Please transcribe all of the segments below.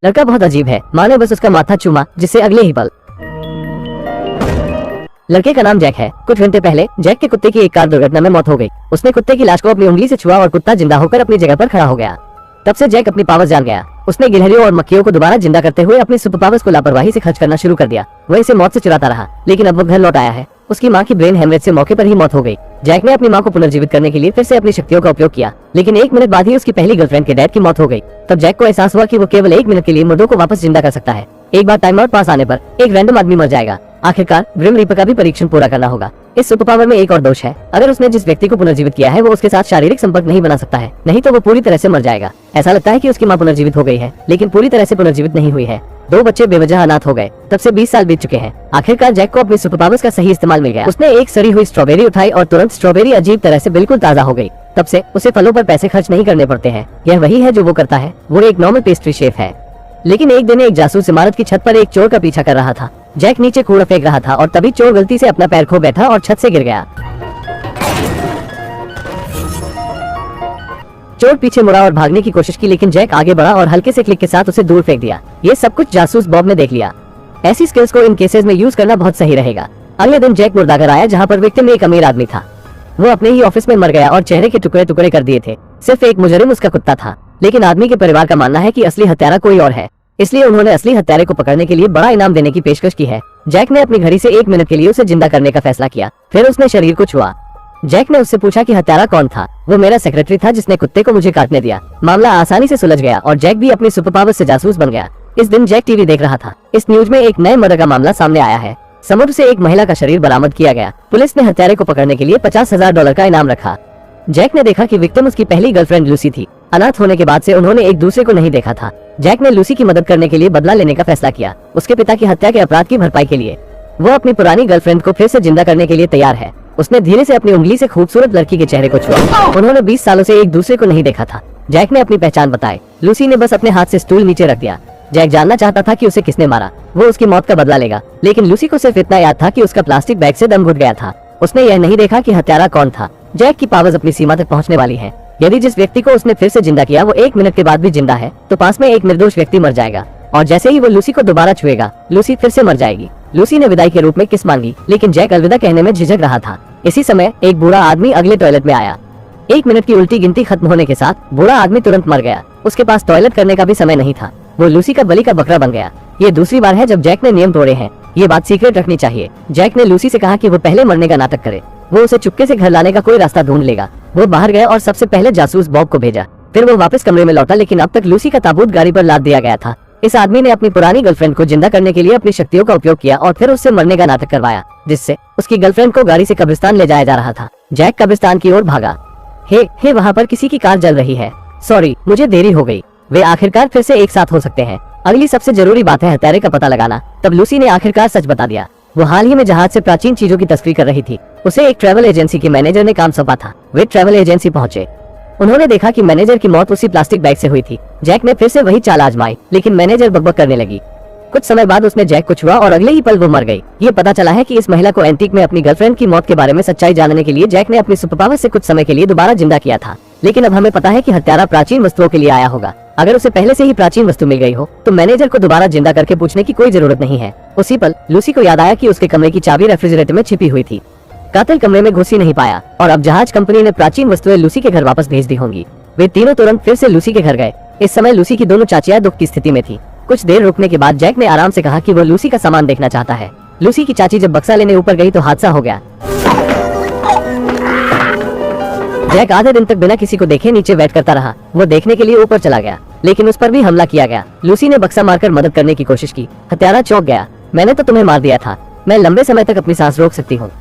लड़का बहुत अजीब है, माँ ने बस उसका माथा चूमा जिससे अगले ही पल लड़के का नाम जैक है। कुछ घंटे पहले जैक के कुत्ते की एक कार दुर्घटना में मौत हो गई। उसने कुत्ते की लाश को अपनी उंगली से छुआ और कुत्ता जिंदा होकर अपनी जगह पर खड़ा हो गया। तब से जैक अपनी पावर्स जान गया। उसने गिलहरियों और मक्खियों को दोबारा जिंदा करते हुए अपनी सुपर पावर्स को लापरवाही से खर्च करना शुरू कर दिया। वह इसे मौत से चुराता रहा, लेकिन अब वो घर लौट आया है। उसकी माँ की ब्रेन हेमरेज से मौके पर ही मौत हो गई। जैक ने अपनी माँ को पुनर्जीवित करने के लिए फिर से अपनी शक्तियों का उपयोग किया, लेकिन 1 मिनट बाद ही उसकी पहली गर्लफ्रेंड के डैड की मौत हो गई। तब जैक को एहसास हुआ कि वो केवल 1 मिनट के लिए मुर्दों को वापस जिंदा कर सकता है। एक बार टाइम आउट पास आने पर एक रैंडम आदमी मर जाएगा। आखिरकार ग्रिम रीपर का भी परीक्षण पूरा करना होगा। इस सुपर पावर में एक और दोष है, अगर उसने जिस व्यक्ति को पुनर्जीवित किया है वो उसके साथ शारीरिक संपर्क नहीं बना सकता है, नहीं तो वो पूरी तरह से मर जाएगा। ऐसा लगता है कि उसकी माँ पुनर्जीवित हो गई है, लेकिन पूरी तरह से पुनर्जीवित नहीं हुई है। 2 बच्चे बेवजह अनाथ हो गए। तब से 20 साल बीत चुके हैं। आखिरकार जैक को अपनी सुपर पावर्स का सही इस्तेमाल मिल गया। उसने एक सड़ी हुई स्ट्रॉबेरी उठाई और तुरंत स्ट्रॉबेरी अजीब तरह से बिल्कुल ताज़ा हो गई। तब से उसे फलों पर पैसे खर्च नहीं करने पड़ते हैं। यह वही है जो वो करता है। वो एक नॉर्मल पेस्ट्री शेफ है। लेकिन एक दिन एक जासूस इमारत की छत पर एक चोर का पीछा कर रहा था। जैक नीचे कूड़ा फेंक रहा था और तभी चोर गलती से अपना पैर खो बैठा और छत से गिर गया। चोर पीछे मुड़ा और भागने की कोशिश की, लेकिन जैक आगे बढ़ा और हल्के से क्लिक के साथ उसे दूर फेंक दिया। ये सब कुछ जासूस बॉब ने देख लिया। ऐसी स्किल्स को इन केसेस में यूज करना बहुत सही रहेगा। अगले दिन जैक मुर्दा घर आया, जहाँ पर विक्टिम एक अमीर आदमी था। वो अपने ही ऑफिस में मर गया और चेहरे के टुकड़े टुकड़े कर दिए थे। सिर्फ एक मुजरिम उसका कुत्ता था, लेकिन आदमी के परिवार का मानना है कि असली हत्यारा कोई और है, इसलिए उन्होंने असली हत्यारे को पकड़ने के लिए बड़ा इनाम देने की पेशकश की है। जैक ने अपनी घड़ी से 1 मिनट के लिए उसे जिंदा करने का फैसला किया। फिर उसने शरीर को छुआ। जैक ने उससे पूछा कि हत्यारा कौन था। वो मेरा सेक्रेटरी था जिसने कुत्ते को मुझे काटने दिया। मामला आसानी से सुलझ गया और जैक भी अपनी सुपर पावर से जासूस बन गया। इस दिन जैक टीवी देख रहा था। इस न्यूज में एक नए मर्डर का मामला सामने आया है। समुद्र से एक महिला का शरीर बरामद किया गया। पुलिस ने हत्यारे को पकड़ने के लिए $50,000 का इनाम रखा। जैक ने देखा कि विक्टिम उसकी पहली गर्लफ्रेंड लूसी थी। अनाथ होने के बाद से उन्होंने एक दूसरे को नहीं देखा था। जैक ने लूसी की मदद करने के लिए बदला लेने का फैसला किया। उसके पिता की हत्या के अपराध की भरपाई के लिए वो अपनी पुरानी गर्लफ्रेंड को फिर से जिंदा करने के लिए तैयार है। उसने धीरे से अपनी उंगली से खूबसूरत लड़की के चेहरे को छुआ। उन्होंने 20 सालों से एक दूसरे को नहीं देखा था। जैक ने अपनी पहचान बताई। लूसी ने बस अपने हाथ से स्टूल नीचे रख दिया। जैक जानना चाहता था कि उसे किसने मारा। वो उसकी मौत का बदला लेगा, लेकिन लूसी को सिर्फ इतना याद था कि उसका प्लास्टिक बैग से दम घुट गया था। उसने यह नहीं देखा कि हत्यारा कौन था। जैक की पावर्स अपनी सीमा तक पहुंचने वाली है। यदि जिस व्यक्ति को उसने फिर से जिंदा किया वो 1 मिनट के बाद भी जिंदा है, तो पास में एक निर्दोष व्यक्ति मर जाएगा, और जैसे ही वो लूसी को दोबारा छुएगा, लूसी फिर से मर जाएगी। लूसी ने विदाई के रूप में किस मांगी, लेकिन जैक अलविदा कहने में झिझक रहा था। इसी समय एक बूढ़ा आदमी अगले टॉयलेट में आया। 1 मिनट की उल्टी गिनती खत्म होने के साथ बूढ़ा आदमी तुरंत मर गया। उसके पास टॉयलेट करने का भी समय नहीं था। वो लूसी का बलि का बकरा बन गया। ये दूसरी बार है जब जैक ने नियम तोड़े हैं। ये बात सीक्रेट रखनी चाहिए। जैक ने लूसी से कहा कि वो पहले मरने का नाटक करे। वो उसे चुपके से घर लाने का कोई रास्ता ढूंढ लेगा। वो बाहर गया और सबसे पहले जासूस बॉब को भेजा। फिर वो वापस कमरे में लौटा, लेकिन अब तक लूसी का ताबूत गाड़ी पर लाद दिया गया था। इस आदमी ने अपनी पुरानी गर्लफ्रेंड को जिंदा करने के लिए अपनी शक्तियों का उपयोग किया और फिर उससे मरने का नाटक करवाया, जिससे उसकी गर्लफ्रेंड को गाड़ी से कब्रिस्तान ले जाया जा रहा था। जैक कब्रिस्तान की ओर भागा। हे वहाँ पर किसी की कार जल रही है। सॉरी, मुझे देरी हो गई। वे आखिरकार फिर से एक साथ हो सकते हैं। अगली सबसे जरूरी बात है हत्यारे का पता लगाना। तब लूसी ने आखिरकार सच बता दिया। वो हाल ही में जहाज से प्राचीन चीजों की तस्करी कर रही थी। उसे एक ट्रैवल एजेंसी के मैनेजर ने काम सौंपा था। वे ट्रैवल एजेंसी पहुंचे। उन्होंने देखा कि मैनेजर की मौत उसी प्लास्टिक बैग से हुई थी। जैक ने फिर से वही चाल आजमाई, लेकिन मैनेजर बकबक करने लगी। कुछ समय बाद उसने जैक को छुआ और अगले ही पल वो मर गई। ये पता चला है कि इस महिला को एंटीक में अपनी गर्लफ्रेंड की मौत के बारे में सच्चाई जानने के लिए जैक ने अपनी सुपर पावर से कुछ समय के लिए दोबारा जिंदा किया था। लेकिन अब हमें पता है कि हत्यारा प्राचीन वस्तुओं के लिए आया होगा। अगर उसे पहले से ही प्राचीन वस्तु मिल गई हो तो मैनेजर को दोबारा जिंदा करके पूछने की कोई जरूरत नहीं है। उसी पल लूसी को याद आया कि उसके कमरे की चाबी रेफ्रिजरेटर में छिपी हुई थी। कातिल कमरे में घुस ही नहीं पाया और अब जहाज कंपनी ने प्राचीन वस्तुएं लूसी के घर वापस भेज दी होंगी। वे तीनों तुरंत फिर से लूसी के घर गए। इस समय लूसी की दोनों चाचियां दुख की स्थिति में थी। कुछ देर रुकने के बाद जैक ने आराम से कहा कि वो लूसी का सामान देखना चाहता है। लूसी की चाची जब बक्सा लेने ऊपर गई तो हादसा हो गया। जैक आधे दिन तक बिना किसी को देखे नीचे वेट करता रहा। वो देखने के लिए ऊपर चला गया, लेकिन उस पर भी हमला किया गया। लूसी ने बक्सा मारकर मदद करने की कोशिश की। हत्यारा चौंक गया। मैंने तो तुम्हें मार दिया था। मैं लंबे समय तक अपनी सांस रोक सकती हूँ।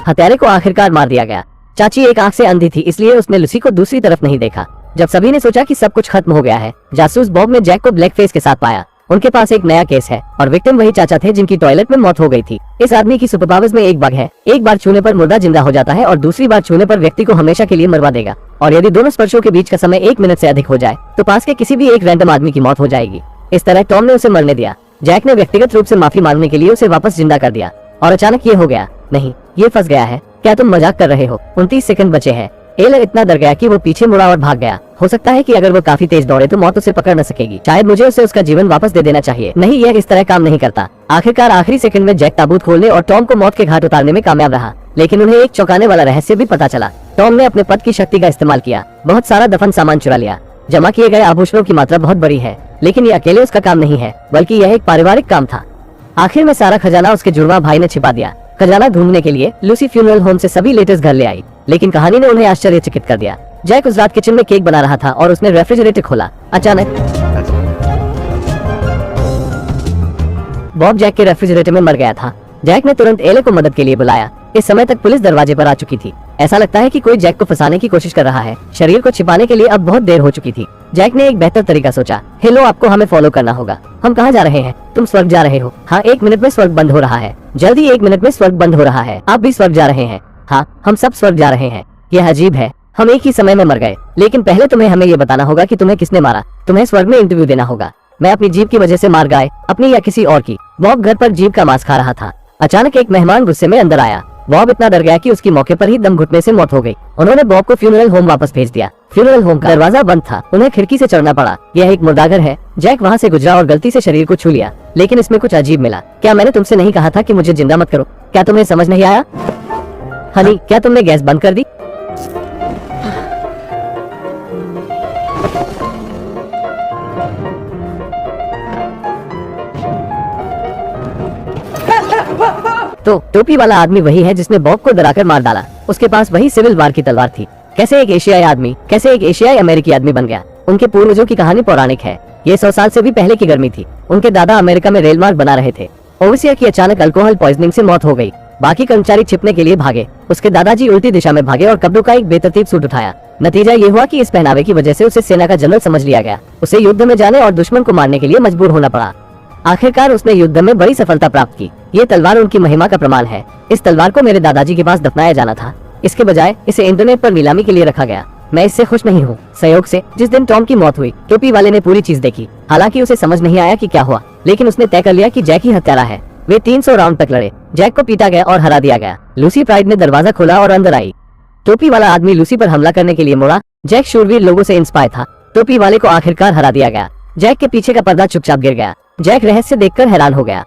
हत्यारे को आखिरकार मार दिया गया। चाची एक आंख से अंधी थी, इसलिए उसने लूसी को दूसरी तरफ नहीं देखा। जब सभी ने सोचा कि सब कुछ खत्म हो गया है, जासूस बॉब ने जैक को ब्लैक फेस के साथ पाया। उनके पास एक नया केस है और विक्टिम वही चाचा थे जिनकी टॉयलेट में मौत हो गई थी। इस आदमी की सुपर पावर्स में एक बग है। एक बार छूने पर मुर्दा जिंदा हो जाता है और दूसरी बार छूने पर व्यक्ति को हमेशा के लिए मरवा देगा। और यदि दोनों स्पर्शों के बीच का समय 1 मिनट से अधिक हो जाए तो पास के किसी भी एक रैंडम आदमी की मौत हो जाएगी। इस तरह टॉम ने उसे मरने दिया। जैक ने व्यक्तिगत रूप से माफी मांगने के लिए उसे वापस जिंदा कर दिया और अचानक ये हो गया। नहीं, ये फंस गया है। क्या तुम मजाक कर रहे हो? 29 सेकंड बचे हैं। एल इतना डर गया कि वो पीछे मुड़ा और भाग गया। हो सकता है कि अगर वो काफी तेज दौड़े तो मौत उसे पकड़ न सकेगी। शायद मुझे उसे उसका जीवन वापस दे देना चाहिए। नहीं, यह इस तरह काम नहीं करता। आखिरकार आखिरी सेकंड में जैक ताबूत खोलने और टॉम को मौत के घाट उतारने में कामयाब रहा, लेकिन उन्हें एक चौंकाने वाला रहस्य भी पता चला। टॉम ने अपने पद की शक्ति का इस्तेमाल किया, बहुत सारा दफन सामान चुरा लिया। जमा किए गए आभूषणों की मात्रा बहुत बड़ी है, लेकिन ये अकेले उसका काम नहीं है, बल्कि यह एक पारिवारिक काम था। आखिर में सारा खजाना उसके जुड़वा भाई ने छिपा दिया। खजाना ढूंढने के लिए लूसी फ्यूनरल होम से सभी लेटेस्ट घर ले आई, लेकिन कहानी ने उन्हें आश्चर्यचकित कर दिया। जैक उस रात किचन में केक बना रहा था और उसने रेफ्रिजरेटर खोला। अचानक बॉब जैक के रेफ्रिजरेटर में मर गया था। जैक ने तुरंत एले को मदद के लिए बुलाया। इस समय तक पुलिस दरवाजे पर आ चुकी थी। ऐसा लगता है कि कोई जैक को फंसाने की कोशिश कर रहा है। शरीर को छिपाने के लिए अब बहुत देर हो चुकी थी। जैक ने एक बेहतर तरीका सोचा। हेलो, आपको हमें फॉलो करना होगा। हम कहाँ जा रहे हैं? तुम स्वर्ग जा रहे हो? हाँ, 1 मिनट में स्वर्ग बंद हो रहा है। जल्दी, 1 मिनट में स्वर्ग बंद हो रहा है। आप भी स्वर्ग जा रहे हैं? हाँ, हम सब स्वर्ग जा रहे हैं। यह अजीब है, हम एक ही समय में मर गए। लेकिन पहले तुम्हें हमें ये बताना होगा कि तुम्हें किसने मारा। तुम्हें स्वर्ग में इंटरव्यू देना होगा। मैं अपनी जीभ की वजह से मार गए, अपनी या किसी और की? बॉब घर पर जीभ का मांस खा रहा था। अचानक एक मेहमान गुस्से में अंदर आया। बॉब इतना डर गया कि उसकी मौके पर ही दम घुटने से मौत हो गई। उन्होंने बॉब को फ्यूनरल होम वापस भेज दिया। फ्यूनरल होम का दरवाजा बंद था, उन्हें खिड़की से चढ़ना पड़ा। यह एक मुर्दाघर है। जैक वहाँ से गुजरा और गलती से शरीर को छू लिया, लेकिन इसमें कुछ अजीब मिला। क्या मैंने तुमसे नहीं कहा था कि मुझे जिंदा मत करो? क्या तुम्हें समझ नहीं आया? हनी, क्या तुमने गैस बंद कर दी? तो टोपी वाला आदमी वही है जिसने बॉब को डराकर मार डाला। उसके पास वही सिविल वार की तलवार थी। कैसे एक एशियाई अमेरिकी आदमी बन गया? उनके पूर्वजों की कहानी पौराणिक है। ये 100 साल से भी पहले की गर्मी थी। उनके दादा अमेरिका में रेल मार्ग बना रहे थे। ओवरसियर की अचानक अल्कोहल पॉइजनिंग से मौत हो गई। बाकी कर्मचारी छिपने के लिए भागे। उसके दादाजी उल्टी दिशा में भागे और कपड़ों का एक बेतरतीब सूट उठाया। नतीजा ये हुआ कि इस पहनावे की वजह से उसे सेना का जनरल समझ लिया गया। उसे युद्ध में जाने और दुश्मन को मारने के लिए मजबूर होना पड़ा। आखिरकार उसने युद्ध में बड़ी सफलता प्राप्त की। ये तलवार उनकी महिमा का प्रमाण है। इस तलवार को मेरे दादाजी के पास दफनाया जाना था। इसके बजाय इसे इंटरनेट पर नीलामी के लिए रखा गया। मैं इससे खुश नहीं हूँ। संयोग से जिस दिन टॉम की मौत हुई, टोपी वाले ने पूरी चीज देखी। हालांकि उसे समझ नहीं आया कि क्या हुआ, लेकिन उसने तय कर लिया कि जैक ही हत्यारा है। वे 300 राउंड तक लड़े। जैक को पीटा गया और हरा दिया गया। लूसी प्राइड ने दरवाजा खोला और अंदर आई। टोपी वाला आदमी लूसी पर हमला करने के लिए मुड़ा। जैक शूरवीर लोगों से इंस्पायर था। टोपी वाले को आखिरकार हरा दिया गया। जैक के पीछे का पर्दा चुपचाप गिर गया। जैक रहस्य देखकर हैरान हो गया।